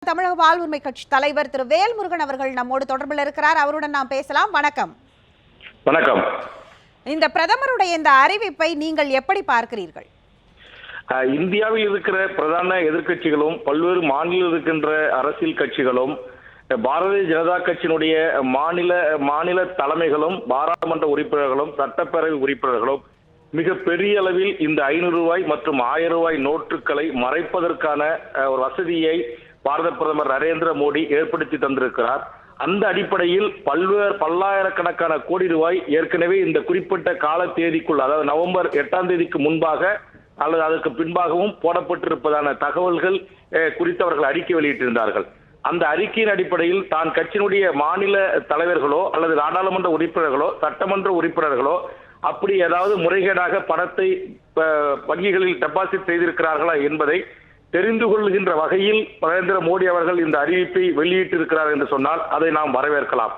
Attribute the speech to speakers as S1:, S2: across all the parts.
S1: தமிழக வாழ்வுரிமை கட்சி தலைவர் திரு வேல்முருகன் அவர்கள் நம்மோடு தொடர்பில் இருக்கிறார். அவருடன் நாம் பேசலாம். வணக்கம்.
S2: வணக்கம்.
S1: இந்த பிரதமருடைய இந்த அறிவிப்பை நீங்கள் எப்படி பார்க்கிறீர்கள்?
S2: இந்தியாவில் இருக்கிற பிரதான எதிர்க்கட்சிகளும் பல்வேறு மாநில இருக்கின்ற அரசியல் கட்சிகளும் பாரதிய ஜனதா கட்சியினுடைய மாநில தலைமைகளும் பாராளுமன்ற உறுப்பினர்களும் சட்டப்பேரவை உறுப்பினர்களும் மிக பெரிய அளவில் இந்த 500 ரூபாய் மற்றும் 1000 ரூபாய் நோட்டுகளை மறைப்பதற்கான ஒரு வசதியை பாரத பிரதமர் நரேந்திர மோடி ஏற்படுத்தி தந்திருக்கிறார். அந்த அடிப்படையில் பல்லாயிரக்கணக்கான கோடி ரூபாய் ஏற்கனவே இந்த குறிப்பிட்ட கால தேதிக்குள், அதாவது நவம்பர் 8ஆம் தேதிக்கு முன்பாக அல்லது அதற்கு பின்பாகவும் போடப்பட்டிருப்பதான தகவல்கள் குறித்து அவர்கள் அறிக்கை வெளியிட்டிருந்தார்கள். அந்த அறிக்கையின் அடிப்படையில் தான் கட்சியினுடைய மாநில தலைவர்களோ அல்லது நாடாளுமன்ற உறுப்பினர்களோ சட்டமன்ற உறுப்பினர்களோ அப்படி ஏதாவது முறைகேடாக பணத்தை வங்கிகளில் டெபாசிட் செய்திருக்கிறார்களா என்பதை தெரிந்து கொள்கின்ற வகையில் நரேந்திர மோடி அவர்கள் இந்த அறிவிப்பை வெளியிட்டிருக்கிறார் என்று சொன்னால் அதை நாம் வரவேற்கலாம்.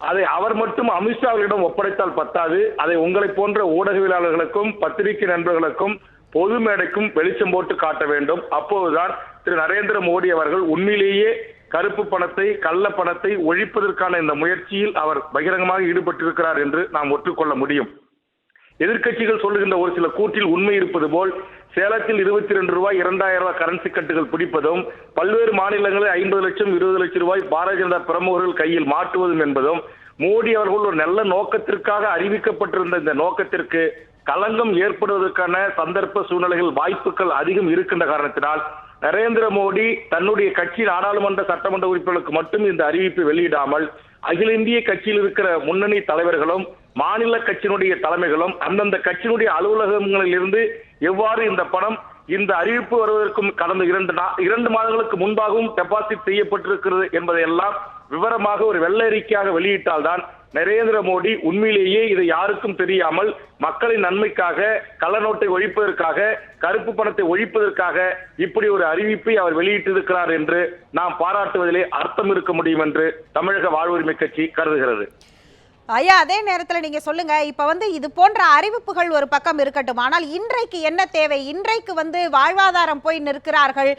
S2: அதை அவர் மட்டும் அமித்ஷாவிடம் ஒப்படைத்தால் பத்தாது, அதை உங்களை போன்ற ஊடகவியலாளர்களுக்கும் பத்திரிகை நண்பர்களுக்கும் பொது மேடைக்கும் வெளிச்சம் போட்டு காட்ட வேண்டும். அப்போதுதான் திரு நரேந்திர மோடி அவர்கள் உண்மையிலேயே கருப்பு பணத்தை, கள்ள பணத்தை ஒழிப்பதற்கான இந்த முயற்சியில் அவர் பகிரங்கமாக ஈடுபட்டிருக்கிறார் என்று நாம் ஒற்றுக்கொள்ள முடியும். எதிர்க்கட்சிகள் சொல்லுகின்ற ஒரு சில கூற்றில் உண்மை இருப்பது போல் சேலத்தில் 22 ரூபாய் 2000 ரூபாய் கரன்சி கட்டுகள் பிடிப்பதும், பல்வேறு மாநிலங்களில் 50 லட்சம் 20 லட்சம் ரூபாய் பாரதிய ஜனதா பிரமுகர்கள் கையில் மாற்றுவதும் என்பதும் மோடி அவர்கள் ஒரு நல்ல நோக்கத்திற்காக அறிவிக்கப்பட்டிருந்த இந்த நோக்கத்திற்கு களங்கம் ஏற்படுவதற்கான சந்தர்ப்ப சூழ்நிலைகள் வாய்ப்புகள் அதிகம் இருக்கின்ற காரணத்தினால் நரேந்திர மோடி தன்னுடைய கட்சி நாடாளுமன்ற சட்டமன்ற உறுப்பினர்களுக்கு மட்டும் இந்த அறிவிப்பை வெளியிடாமல் அகில இந்திய கட்சியில் இருக்கிற முன்னணி தலைவர்களும் மாநில கட்சியினுடைய தலைமைகளும் அந்தந்த கட்சியினுடைய அலுவலகங்களில் இருந்து எவ்வாறு இந்த பணம் இந்த அறிவிப்பு வருவதற்கும் கடந்த 2 மாதங்களுக்கு முன்பாகவும் டெபாசிட் செய்யப்பட்டிருக்கிறது என்பதையெல்லாம் விவரமாக ஒரு வெள்ளை அறிக்கையாக வெளியிட்டால்தான் நரேந்திர மோடி உண்மையிலேயே இதை யாருக்கும் தெரியாமல் மக்களின் நன்மைக்காக, கள்ள நோட்டை ஒழிப்பதற்காக, கருப்பு பணத்தை ஒழிப்பதற்காக இப்படி ஒரு அறிவிப்பை அவர் வெளியிட்டிருக்கிறார் என்று நாம் பாராட்டுவதிலே அர்த்தம் இருக்க முடியும் என்று தமிழக வாழ்வுரிமை கட்சி கருதுகிறது.
S1: ஐயா, அதே நேரத்தில் நீங்க சொல்லுங்க, இப்ப இது போன்ற அறிவிப்புகள் ஒரு பக்கம் இருக்கட்டும், ஆனால் இன்றைக்கு என்ன தேவை? இன்றைக்கு வாழ்வாதாரம் போய் நிற்கிறார்கள்,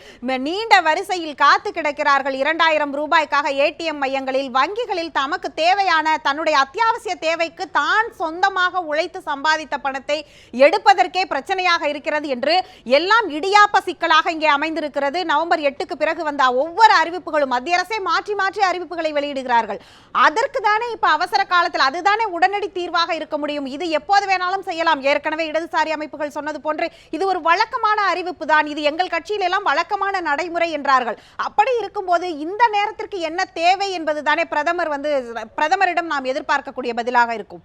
S1: நீண்ட வரிசையில் காத்து கிடக்கிறார்கள். 2000 ரூபாய்க்காக ஏடிஎம் மையங்களில், வங்கிகளில் தமக்கு தேவையான தன்னுடைய அத்தியாவசிய தேவைக்கு தான் சொந்தமாக உழைத்து சம்பாதித்த பணத்தை எடுப்பதற்கே பிரச்சனையாக இருக்கிறது என்று எல்லாம் இடியாப்ப சிக்கலாக இங்கே அமைந்திருக்கிறது. நவம்பர் 8க்கு பிறகு வந்த ஒவ்வொரு அறிவிப்புகளும் மத்திய அரசே மாற்றி மாற்றி அறிவிப்புகளை வெளியிடுகிறார்கள். அதற்கு தானே இப்ப அவசர காலத்தில் அதுதானே உடனடி தீர்வாக இருக்க முடியும். இது எப்போது வேணாலும் செய்யலாம். ஏற்கனவே இடதுசாரி அமைப்புகள் சொன்னது போன்று இது ஒரு வழக்கமான அறிவிப்பு தான், இது எங்கள் கட்சியில எல்லாம் வழக்கமான நடைமுறை என்றார்கள். அப்படி இருக்கும்போது இந்த நேரத்திற்கு என்ன தேவை என்பது தானே பிரதமரிடம் நாம் எதிர்பார்க்கக்கூடிய பதிலாக இருக்கும்.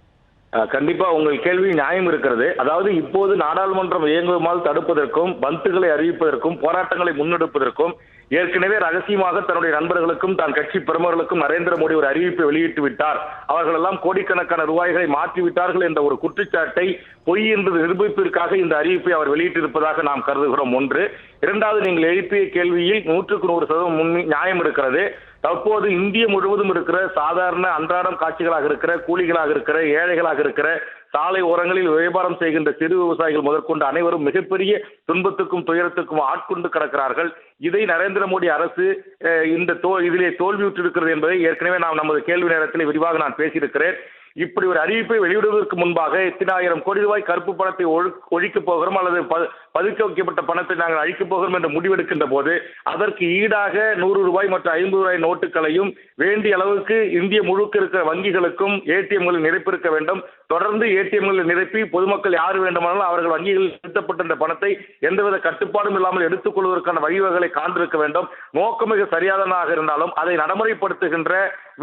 S2: கண்டிப்பா உங்கள் கேள்வி நியாயம் இருக்கிறது. அதாவது இப்போது நாடாளுமன்றம் இயங்குமால் தடுப்பதற்கும், பந்துகளை அறிவிப்பதற்கும், போராட்டங்களை முன்னெடுப்பதற்கும் ஏற்கனவே ரகசியமாக தன்னுடைய நண்பர்களுக்கும் தான் கட்சி பிரமுகர்களுக்கும் நரேந்திர மோடி ஒரு அறிவிப்பை வெளியிட்டு விட்டார். அவர்கள் எல்லாம் கோடிக்கணக்கான ரூபாய்களை மாற்றிவிட்டார்கள் என்ற ஒரு குற்றச்சாட்டை பொய் என்று நிரூபிப்பதற்காக இந்த அறிவிப்பை அவர் வெளியிட்டிருப்பதாக நாம் கருதுகிறோம். ஒன்று. இரண்டாவது, நீங்கள் எழுப்பிய கேள்வியில் 100க்கு 100% நியாயம் இருக்கிறது. தற்போது இந்திய முழுவதும் இருக்கிற சாதாரண அன்றாடம் காட்சிகளாக இருக்கிற கூலிகளாக இருக்கிற ஏழைகளாக இருக்கிற சாலை ஓரங்களில் வியாபாரம் செய்கின்ற சிறு விவசாயிகள் முதற்கொண்டு அனைவரும் மிகப்பெரிய துன்பத்துக்கும் துயரத்துக்கும் ஆட்கொண்டு கிடக்கிறார்கள். இதை நரேந்திர மோடி அரசு இதிலே தோல்வியுற்றிருக்கிறது என்பதை ஏற்கனவே நாம் நமது கேள்வி நேரத்தில் விரிவாக நான் பேசியிருக்கிறேன். இப்படி ஒரு அறிவிப்பை வெளியிடுவதற்கு முன்பாக 8,000 கோடி ரூபாய் கருப்பு பணத்தை ஒழிக்கப் போகிறோம் அல்லது பதுக்க வைக்கப்பட்ட பணத்தை நாங்கள் அழிக்கப் போகிறோம் என்று முடிவெடுக்கின்ற போது அதற்கு ஈடாக 100 ரூபாய் மற்றும் 50 ரூபாய் நோட்டுகளையும் வேண்டிய அளவுக்கு இந்திய முழுக்க இருக்கிற வங்கிகளுக்கும் ஏடிஎம்களில் நிரப்பியிருக்க வேண்டும். தொடர்ந்து ஏடிஎம்களில் நிரப்பி பொதுமக்கள் யார் வேண்டுமானாலும் அவர்கள் வங்கிகளில் செலுத்தப்பட்ட இந்த பணத்தை எந்தவித கட்டுப்பாடும் இல்லாமல் எடுத்துக் கொள்வதற்கான வழிவகைகளை காண்பிருக்க வேண்டும். நோக்கம் மிக சரியானதாக இருந்தாலும் அதை நடைமுறைப்படுத்துகின்ற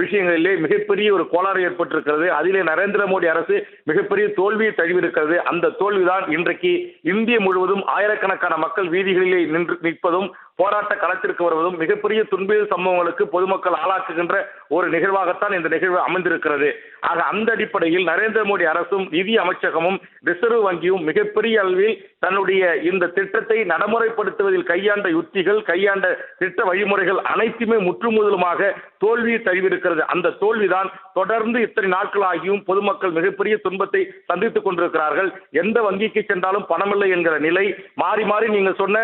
S2: விஷயங்களிலே மிகப்பெரிய ஒரு கோளாறு ஏற்பட்டிருக்கிறது. அதிலே நரேந்திர மோடி அரசு மிகப்பெரிய தோல்வியை தழுவியிருக்கிறது. அந்த தோல்விதான் இன்றைக்கு இந்திய முழுவதும் ஆயிரக்கணக்கான மக்கள் வீதிகளிலே நிற்பதும் போராட்ட களத்திற்கு வருவதும் மிகப்பெரிய துன்பியல் சம்பவங்களுக்கு பொதுமக்கள் ஆளாக்குகின்ற ஒரு நிகழ்வாகத்தான் இந்த நிகழ்வு அமைந்திருக்கிறது. ஆக அந்த அடிப்படையில் நரேந்திர மோடி அரசும் நிதி அமைச்சகமும் ரிசர்வ் வங்கியும் மிகப்பெரிய அளவில் தன்னுடைய இந்த திட்டத்தை நடைமுறைப்படுத்துவதில் கையாண்ட யுத்திகள், கையாண்ட திட்ட வழிமுறைகள் அனைத்துமே முற்றுமுதலுமாக தோல்வியை தழுவியிருக்கிறது. அந்த தோல்விதான் தொடர்ந்து இத்தனை நாட்கள் ஆகியும் பொதுமக்கள் மிகப்பெரிய துன்பத்தை சந்தித்துக் கொண்டிருக்கிறார்கள். எந்த வங்கிக்கு சென்றாலும் பணமில்லை என்கிற நிலை மாறி மாறி நீங்கள் சொன்ன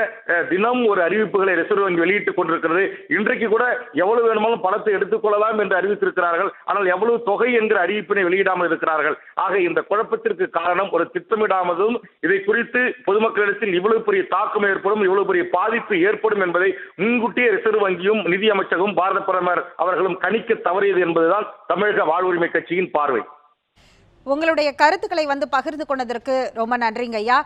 S2: தினம் ஒரு அறிவிப்பு அறிவிப்புகளை ரிசர்வ் வங்கி வெளியிட்டுக் கொண்டிருக்கிறது. இன்றைக்கு கூட எவ்வளவு வேணுமாலும் பணத்தை எடுத்துக்கொள்ளலாம் என்று அறிவித்திருக்கிறார்கள். ஆனால் எவ்வளவு தொகை என்கிற அறிவிப்பினை வெளியிடாமல் இருக்கிறார்கள். ஆக இந்த குழப்பத்திற்கு காரணம் ஒரு திட்டமிடாமதும், இதை குறித்து பொதுமக்களிடத்தில் இவ்வளவு பெரிய தாக்கம் ஏற்படும், இவ்வளவு பெரிய பாதிப்பு ஏற்படும் என்பதை முன்கூட்டியே ரிசர்வ் வங்கியும் நிதி அமைச்சகம் பாரத பிரதமர் அவர்களும் கணிக்க தவறியது என்பதுதான் தமிழக வாழ்வுரிமை கட்சியின் பார்வை.
S1: உங்களுடைய கருத்துக்களை பகிர்ந்து கொண்டதற்கு ரொம்ப நன்றிங்க ஐயா.